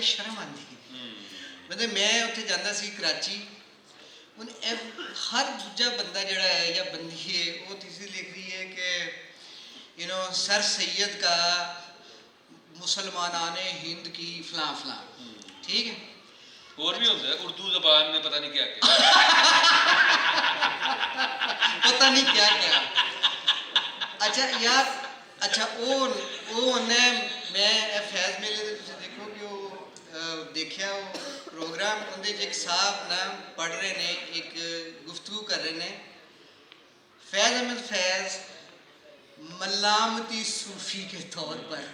ਸ਼ਰਮ ਆਉਂਦੀ ਹੈ। ਮਤਲਬ ਮੈਂ ਉੱਥੇ ਜਾਂਦਾ ਸੀ ਕਰਾਚੀ, ਹੁਣ ਹਰ ਦੂਜਾ ਬੰਦਾ ਜਿਹੜਾ ਹੈ ਜਾਂ ਬੰਦੀ ਹੈ ਉਹ तीसरी लिख रही है कि सर सैयद का मुसलमानाने हिंद की फलां फलां, ठीक है। और भी होता है उर्दू ज़बान में पता नहीं क्या क्या पता नहीं क्या क्या। अच्छा यार, अच्छा वो ने मैं फैज़ मेले दे तुसीं देखो कि वो देखिया वो प्रोग्राम उनके एक साहब ना पढ़ रहे ने, एक गुफ्तगू कर रहे ने, फैज़ अहमद फैज़ मलामती सूफ़ी के तौर पर,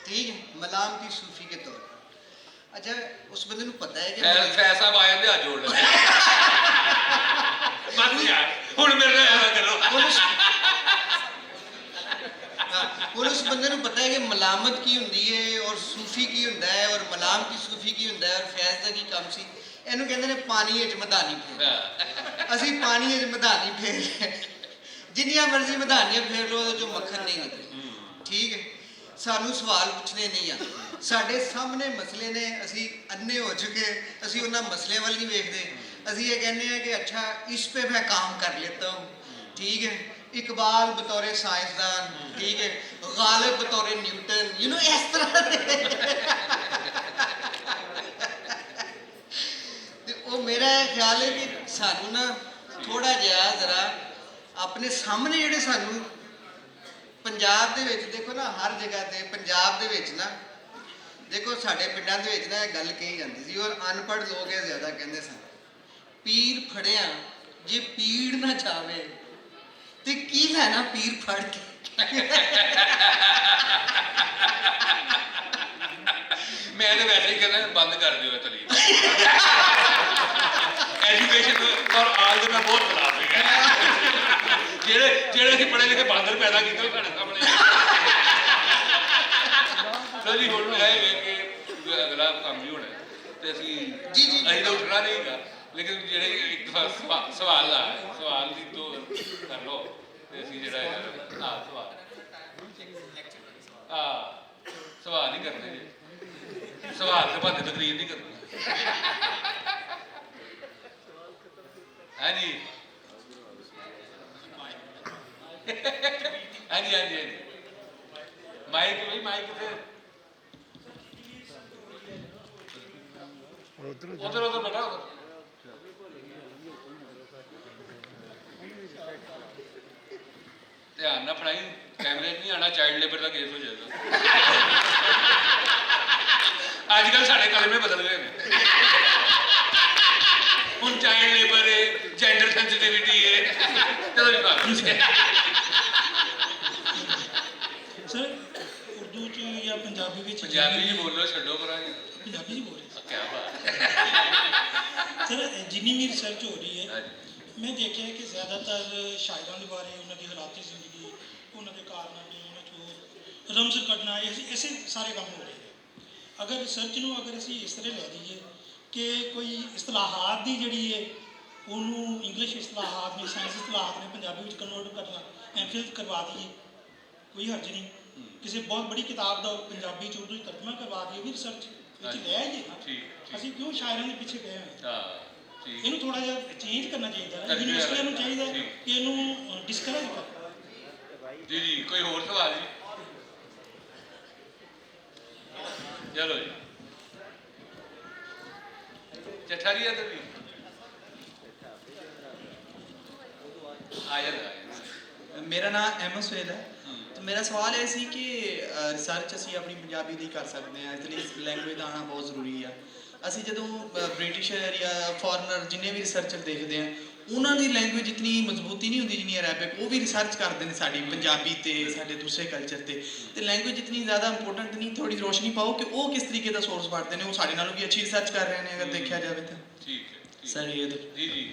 ठीक है, मलामती सूफ़ी के तौर पर। अच्छा उस बंदे को पता है कि पैसा आया ते हाथ जोड़ ले मत यार हुण मेरे ऐसा करो। और उस बंदे को पता है कि मलामत की हुंदी है और सूफी की हुंदा है और मलामती सूफी की हुंदा है और फैज़ दा की काम सी। ਇਹਨੂੰ ਕਹਿੰਦੇ ਨੇ ਪਾਣੀ ਵਿੱਚ ਮਧਾਨੀ ਫੇਰ। ਅਸੀਂ ਪਾਣੀ ਵਿੱਚ ਮਧਾਨੀ ਫੇਰ ਜਿੰਨੀਆਂ ਮਰਜ਼ੀ ਮਧਾਨੀਆਂ ਫੇਰ ਲੋ ਉਹਦੇ ਚੋਂ ਮੱਖਣ ਨਹੀਂ ਨਿਕਲਦਾ, ਠੀਕ ਹੈ। ਸਾਨੂੰ ਸਵਾਲ ਪੁੱਛਣੇ ਨਹੀਂ ਆ, ਸਾਡੇ ਸਾਹਮਣੇ ਮਸਲੇ ਨੇ, ਅਸੀਂ ਅੰਨੇ ਹੋ ਚੁੱਕੇ, ਅਸੀਂ ਉਹਨਾਂ ਮਸਲੇ ਵੱਲ ਨਹੀਂ ਵੇਖਦੇ। ਅਸੀਂ ਇਹ ਕਹਿੰਦੇ ਆ ਕਿ ਅੱਛਾ ਇਸ पे मैं काम कर लेता हूँ, ठीक है। इकबाल बतौर साइंसदान, ठीक है, गालिब बतौर न्यूटन, इस तरह वो मेरा ख्याल है कि सानू ना थोड़ा जिहा जरा अपने सामने ਜਿਹੜੇ ਸਾਨੂੰ ਪੰਜਾਬ ਦੇ ਵਿੱਚ ਦੇਖੋ ਨਾ, ਹਰ ਜਗ੍ਹਾ ਤੇ ਪੰਜਾਬ ਦੇ ਵਿੱਚ ਨਾ ਦੇਖੋ ਸਾਡੇ ਪਿੰਡਾਂ ਦੇ ਵਿੱਚ ਨਾ ਇਹ ਗੱਲ ਕਹੀ ਜਾਂਦੀ ਸੀ ਔਰ ਅਨਪੜ੍ਹ ਲੋਕ ਇਹ ਜ਼ਿਆਦਾ ਕਹਿੰਦੇ ਸਨ, ਪੀਰ ਫੜਿਆ ਜੇ ਪੀੜ ਨਾ ਜਾਵੇ ਤੇ ਕੀ ਲੈਣਾ ਪੀਰ ਫੜ ਕੇ। मैं तो वैसे ही कहना बंद कर दियो तलीम एजुकेशन और आल का बहुत खिलाफ है जेड़े ਅਸੀਂ ਪੜ੍ਹੇ ਲਿਖੇ ਬਾਂਦਰ ਪੈਦਾ ਕੀਤੇ ਸਾਡੇ ਸਾਹਮਣੇ। ਸੋ ਜੀ ਹੁਣ ਇਹ ਹੈ ਕਿ ਅਗਲਾ ਕੰਮ ਵੀ ਹੋਣਾ ਤੇ ਅਸੀਂ ਅਸੀਂ ਤਾਂ ਉੱਠਣਾ ਨਹੀਂ ਹੈਗਾ, ਲੇਕਿਨ ਜਿਹੜੇ ਇੱਕ ਸਵਾਲ ਆ ਸਵਾਲ ਦੀ ਤੋਂ ਕਰ ਲਓ ਤੇ ਅਸੀਂ ਜਿਹੜਾ ਯਾਰ ਸਵਾਲ ਹੀ ਕਰਦੇ ਜੀ, सवाल से भाते तकरीर नहीं करनी है जी। हाँ जी हाँ जी माइक भाई माइक उधर उधर बैठा ध्यान ना फड़ाई, कैमरे नहीं आना, चाइल्ड लेबर का केस हो जाएगा। अजकल साढ़े कलमे बदल गए हैं, हुण चाइल्ड लेबर है, जेंडर सेंसिटिविटी है। चलो जी सर उर्दू च या पंजाबी विच पंजाबी जी बोलो, छड्डो परा पंजाबी जी बोल रहे क्या बात सर जिन्नी भी रिसर्च हो रही है मैं देखा कि ज़्यादातर शायरों के बारे उन्होंने हालात जिंदगी उन्होंने कारनामे उन्होंने रमज कटना ऐसे सारे काम हो रहे हैं। अगर रिसर्च में अगर असी इस तरह लै दीए कि कोई इस्तलाहात की जी है उन्होंने इंग्लिश इस्तलाहात ने साइंस इस्तलाहात ने पंजाबी में कन्वर्ट करना एमफिल करवा दीए, कोई हर्ज नहीं। किसी बहुत बड़ी किताब का पंजाबी च उर्दू तर्जमा करवा दिए, भी रिसर्च लै आइए ना। असी क्यों शायरों के पिछे गए हैं, इनू थोड़ा जिहा चेंज करना चाहिए, यूनिवर्सिटियों को चाहिए कि इनू डिस्करेज कर। जी जी कोई होर सवाल जी? चलो जी चट्ठा जी इधर भी आ जाए। मेरा नाम अहमद सुहेल है। तो मेरा सवाल है सी कि रिसर्च असी अपनी पंजाबी नहीं कर सकते हैं, इसलिए इस लैंगुएज का आना बहुत जरूरी है। असी जो ब्रिटिशर या फॉरनर जिन्हें भी रिसर्चर देखते हैं उन्होंने लैंगुएज इतनी मजबूती नहीं होती जिन्नी अरेबिक, वो भी रिसर्च करते हैं साड़ी पंजाबी ते साडे दूसरे कल्चर ते लैंगुएज इतनी ज़्यादा इंपोर्टेंट नहीं। थोड़ी रोशनी पाओ कि वो किस तरीके का सोर्स पढ़ते हैं, वो साढ़े नालों भी अच्छी रिसर्च कर रहे हैं अगर देखा जाए तो। ठीक है सर ये तो जी जी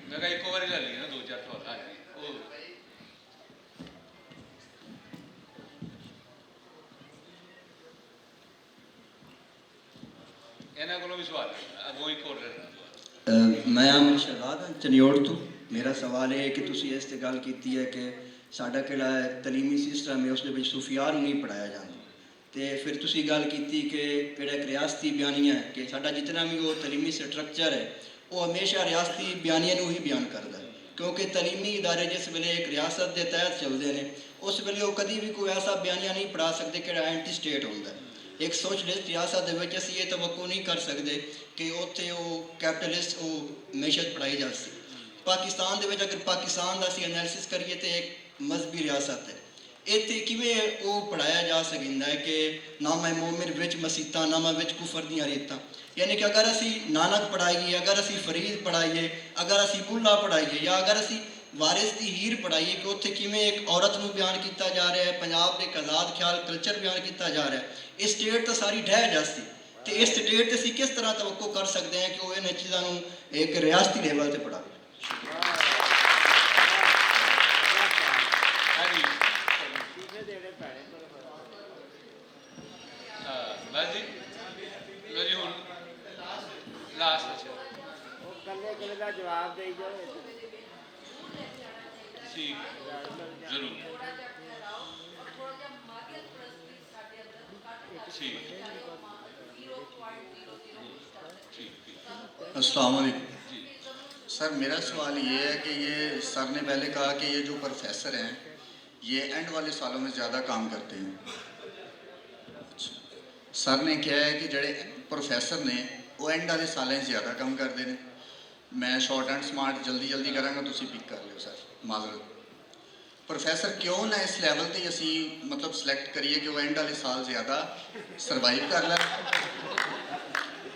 मैं कहा एक बार ला ली ना 2-4 सवाल। हाँ जी ਇਹਨਾਂ ਕੋਲੋਂ ਵੀ ਸਵਾਲ ਅੱਗੋਂ ਇੱਕ ਹੋਰ ਲੈਣਾ। मैं अमन शहजाद हाँ चनियोड़ तो। मेरा सवाल है कि तुसी इस ते गल कीती है कि साडा किहड़ा तलीमी सिस्टम है उसके सूफियार नहीं पढ़ाया जाता, ਤੇ ਫਿਰ ਤੁਸੀਂ ਗੱਲ ਕੀਤੀ ਕਿ ਜਿਹੜਾ ਇੱਕ ਰਿਆਸਤੀ ਬਿਆਨੀਆ ਹੈ ਕਿ ਸਾਡਾ ਜਿਤਨਾ ਵੀ ਉਹ ਤਲੀਮੀ ਸਟਰਕਚਰ ਹੈ ਉਹ ਹਮੇਸ਼ਾ ਰਿਆਸਤੀ ਬਿਆਨੀਏ ਨੂੰ ਹੀ ਬਿਆਨ ਕਰਦਾ ਹੈ, ਕਿਉਂਕਿ ਤਲੀਮੀ ਇਦਾਰੇ ਜਿਸ ਵੇਲੇ ਇੱਕ ਰਿਆਸਤ ਦੇ ਤਹਿਤ ਚੱਲਦੇ ਨੇ ਉਸ ਵੇਲੇ ਉਹ ਕਦੀ ਵੀ ਕੋਈ ਐਸਾ ਬਿਆਨੀਆ ਨਹੀਂ ਪੜ੍ਹਾ ਸਕਦੇ ਕਿਹੜਾ ਐਂਟੀ ਸਟੇਟ ਹੁੰਦਾ ਹੈ। ਇੱਕ ਸੋਸ਼ਲਿਸਟ ਰਿਆਸਤ ਦੇ ਵਿੱਚ ਅਸੀਂ ਇਹ ਤਵੱਕੂ ਨਹੀਂ ਕਰ ਸਕਦੇ ਕਿ ਉੱਥੇ ਉਹ ਕੈਪੀਟਲਿਸਟ ਉਹ ਮੈਸ਼ਤ ਪੜ੍ਹਾਈ ਜਾ ਸਕੇ। ਪਾਕਿਸਤਾਨ ਦੇ ਵਿੱਚ ਅਗਰ ਪਾਕਿਸਤਾਨ ਦਾ ਅਸੀਂ ਐਨਾਲਿਸਿਸ ਕਰੀਏ ਤਾਂ ਇੱਕ ਮਜ਼ਹਬੀ ਰਿਆਸਤ ਹੈ। ਇੱਥੇ ਕਿਵੇਂ ਉਹ ਪੜ੍ਹਾਇਆ ਜਾ ਸਕਦਾ ਹੈ ਕਿ ਨਾਮਾ ਮੋਮਿਨ ਵਿੱਚ ਮਸੀਤਾਂ, ਨਾਮਾ ਵਿੱਚ ਕੁਫਰ ਦੀਆਂ ਰੀਤਾਂ, ਯਾਨੀ ਕਿ ਅਗਰ ਅਸੀਂ ਨਾਨਕ ਪੜ੍ਹਾਈਏ, ਅਗਰ ਅਸੀਂ ਫਰੀਦ ਪੜ੍ਹਾਈਏ, ਅਗਰ ਅਸੀਂ ਬੁੱਲਾ ਪੜ੍ਹਾਈਏ ਜਾਂ ਅਗਰ ਅਸੀਂ ਵਾਰਿਸ ਦੀ ਹੀਰ ਪੜ੍ਹਾਈਏ ਕਿ ਉੱਥੇ ਕਿਵੇਂ ਇੱਕ ਔਰਤ ਨੂੰ ਬਿਆਨ ਕੀਤਾ ਜਾ ਰਿਹਾ ਹੈ, ਪੰਜਾਬ ਦੇ ਇੱਕ ਆਜ਼ਾਦ ਖਿਆਲ ਕਲਚਰ ਬਿਆਨ ਕੀਤਾ ਜਾ ਰਿਹਾ ਹੈ। ਇਹ ਸਟੇਟ ਤਾਂ ਸਾਰੀ ਢਹਿ ਜਾਸਤੀ ਤੇ ਇਸ ਸਟੇਟ ਤੇ ਅਸੀਂ ਕਿਸ ਤਰ੍ਹਾਂ ਤਵੱਕੋ ਕਰ ਸਕਦੇ ਹਾਂ ਕਿ ਉਹ ਇਹਨਾਂ ਚੀਜ਼ਾਂ ਨੂੰ ਇੱਕ ਰਿਆਸਤੀ ਲੈਵਲ ਤੇ ਪੜ੍ਹਾਵੇ। ਬਸ ਜੀ ਲੋ ਜੀ ਹੁਣ ਲਾਸਟ ਅੱਛਾ ਉਹ ਕੱਲੇ ਦਾ ਜਵਾਬ ਦੇਈ ਜਾਓ। ਠੀਕ ਜ਼ਰੂਰ ਠੀਕ अस्सलाम वालेकुम जी सर, मेरा सवाल ये है कि ये सर ने पहले कहा कि ये जो प्रोफेसर हैं ये एंड वाले सालों में ज़्यादा काम करते हैं। अच्छा, सर ने क्या है कि जड़े प्रोफेसर ने वो एंड वाले सालों में ज़्यादा काम करते हैं। मैं शॉर्ट एंड स्मार्ट जल्दी जल्दी करांगा, तुसी पिक कर लियो सर, माजरत। प्रोफेसर क्यों ना इस लैवल ते असी मतलब सिलेक्ट करिए कि वो एंड वाले साल ज़्यादा सर्वाइव कर लैन,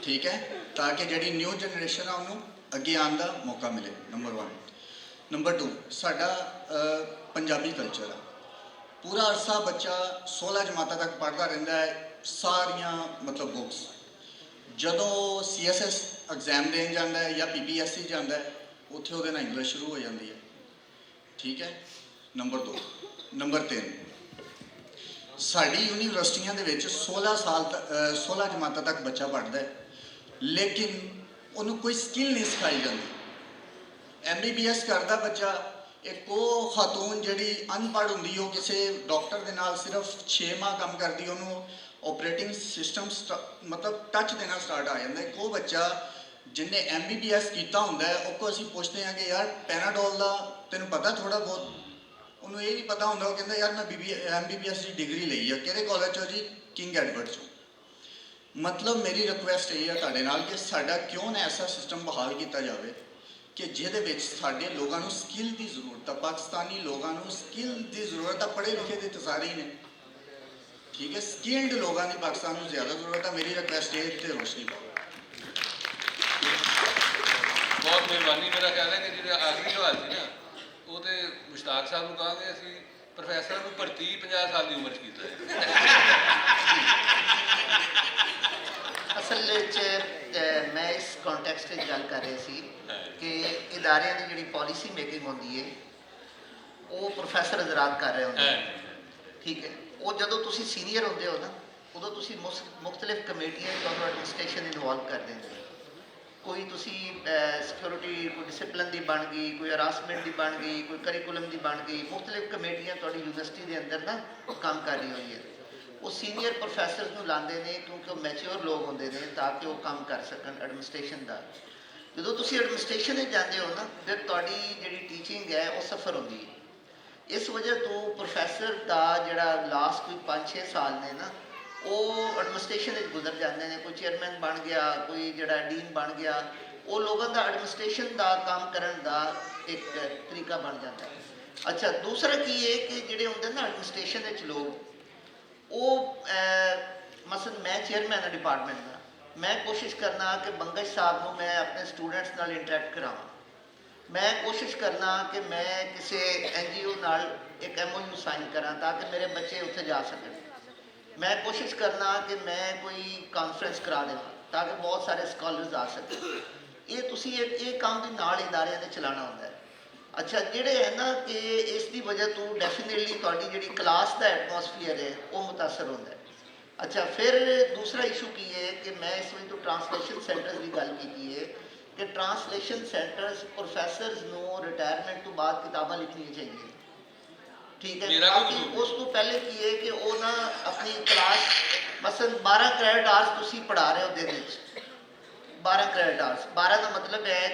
ठीक है, ताकि जी न्यू जनरेशन है उन्होंने अगे आने का मौका मिले। नंबर 1। नंबर 2, साडा पंजाबी कल्चर है, पूरा अरसा बच्चा 16 जमाता तक पढ़ता रहिंदा है, सारियां मतलब बुक्स। जदों CSS एग्जाम देन जाता है या PPSC जाता है उत्थे उहदे नाल इंग्लिश शुरू हो जाती है, ठीक है। नंबर 2। नंबर 3, साडी यूनीवर्सिटियां दे विच 16 जमाता तक बच्चा पढ़ता है लेकिन उन्होंने कोई स्किल नहीं सिखाई जाती। MBBS करता बच्चा, एक वो खातून जी अनपढ़ होंगी वो किसी डॉक्टर के नाल सिर्फ 6 माह काम करती, उन्होंने ऑपरेटिंग सिस्टम मतलब टच देना स्टार्ट आ जाता है। एक वो बच्चा जिन्हें MBBS किया होंगे उसको असी पूछते हैं कि यार पैनाडोल का तेन पता थोड़ा बहुत, उन्होंने ये नहीं पता होंगे, वो कहता यार मैं MBBS की डिग्री ली है, किहड़े कॉलेज चो जी, किंग एडवर्ड चो। मतलब मेरी रिक्वेस्ट यही है तुहाडे नाल कि साडा क्यों ना ऐसा सिस्टम बहाल किया जाए कि जिहदे विच साडे लोगों को स्किल की जरूरत है, पाकिस्तानी लोगों को स्किल की जरूरत है। पढ़े लिखे तो सारे ही ने, ठीक है, स्किल्ड लोगों की पाकिस्तान को ज़्यादा जरूरत है। मेरी रिक्वेस्ट है इत्ते रोशनी पाओ। बहुत मेहरबानी। मेरा ख्याल है कि जो आखिरी सवाल थी ना वो तो मुश्ताक साहब को कहा असी प्रोफैसर को भर्ती 50 साल की उम्र च असल मैं इस कॉन्टैक्सट में गल कर रही सी कि इदारे की जी पॉलिसी मेकिंग होंगी है वो प्रोफैसर हजरात कर रहे होंगे, ठीक है। वो जो तुम सीनियर होंगे हो ना उदों तुम मुख्तलिफ कमेटियां एडमिनिस्ट्रेशन इन्वॉल्व कर देंगे। कोई तुसी सिक्योरिटी कोई डिसिपलिन की बन गई, कोई हरासमेंट की बन गई, कोई करिकुलम की बन गई, मुख्तलिफ कमेटियां तुहाडी यूनिवर्सिटी के अंदर ना काम कर रही हुई है। वो सीनियर प्रोफैसर को लाते हैं क्योंकि वो मैच्योर लोग होंगे ने ताकि वो काम कर सकन एडमिनिस्ट्रेशन का। जो तुम एडमिनिस्ट्रेशन जाते हो ना फिर तुहाडी जिहड़ी टीचिंग है वो सफ़र होंगी है। इस वजह तो प्रोफैसर का जिहड़ा लास्ट कोई 5-6 साल ने ना वो एडमिनिस्ट्रेशन गुजर जाते हैं। कोई चेयरमैन बन गया, कोई जिहड़ा डीन बन गया, वो लोगों का एडमिनिस्ट्रेशन का काम करने का एक तरीका बन जाता है। अच्छा, दूसरा की है कि जिहड़े होंगे ना एडमिनिस्ट्रेशन लोग वो मसलन मैं चेयरमैन हाँ डिपार्टमेंट का, मैं कोशिश करना कि बंगश साहब को मैं अपने स्टूडेंट्स नाल इंटरैक्ट करावां। मैं कोशिश करना कि मैं किसी NGO नाल एक MOU साइन करा ताकि मेरे बच्चे उत्थे जा सकन। मैं कोशिश करना कि मैं कोई कॉन्फ्रेंस करा देवां ताकि बहुत सारे स्कॉलर्स आ सकन। ये तुसी ये काम भी नाल इदारे ने चलाना होंदा है। अच्छा, जिहड़े है ना कि इसकी वजह तो डेफिनेटली तुहाडी जिहड़ी क्लास का एटमोसफीयर है वो मुतासर होंदा है। अच्छा, फिर दूसरा इशू की है कि मैं इस वजह तो ट्रांसलेशन सेंटर्स की गल की है कि ट्रांसलेशन सेंटर्स प्रोफैसरस नूं रिटायरमेंट तो बाद किताबां लिखनियां चाहिए। ਠੀਕ ਹੈ ਮੇਰਾ ਕੋਈ ਬਾਕੀ ਕਸੂਰ ਨਹੀਂ। ਉਸ ਤੋਂ ਪਹਿਲੇ ਕੀ ਹੈ ਕਿ ਉਹ ਨਾ ਆਪਣੀ ਕਲਾਸ ਮਸਲਨ 12 ਕ੍ਰੈਡਿਟ ਆਵਰਸ ਤੁਸੀਂ ਪੜ੍ਹਾ ਰਹੇ ਹੋ ਦਿਨ ਵਿੱਚ 12 ਕ੍ਰੈਡਿਟ ਆਵਰਸ 12 ਦਾ ਮਤਲਬ ਹੈ